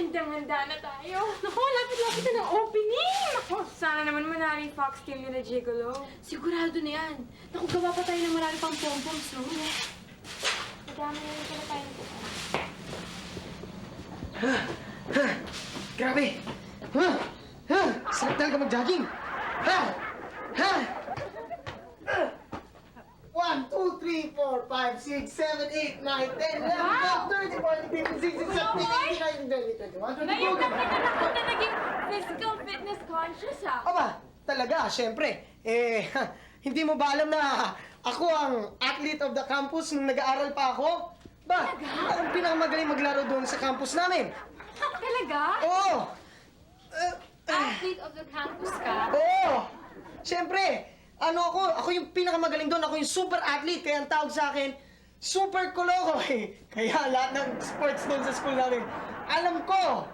handang-handa na tayo. Naku, lapit-lapit na ng opening! Naku, sana naman manali Fox team nila Gigolo. Sigurado na yan. Naku, gawa pa tayo ng marami pang pom-poms, no? Madami na rin pala tayo nito. Grabe! Sarap talaga mag-jogging! 1, 2, 3, 4, 5, 6, 7, 8, 9, 10, 11, 12, 13, 14, 15, 16, 17, 18, 19, 20, 21, 22, Ngayon na kita naging physical fitness conscious, ha? Aba, talaga, syempre. Hindi mo ba alam na ako ang athlete of the campus nung nag-aaral pa ako? Ba, ang pinakamagaling maglaro doon sa campus namin. Talaga? Oo! Athlete of the campus ka? Oo! Syempre, ako yung pinakamagaling doon. Ako yung super athlete. Kaya ang tawag sa akin, Super Koloko eh. Kaya lahat ng sports doon sa school namin, alam ko!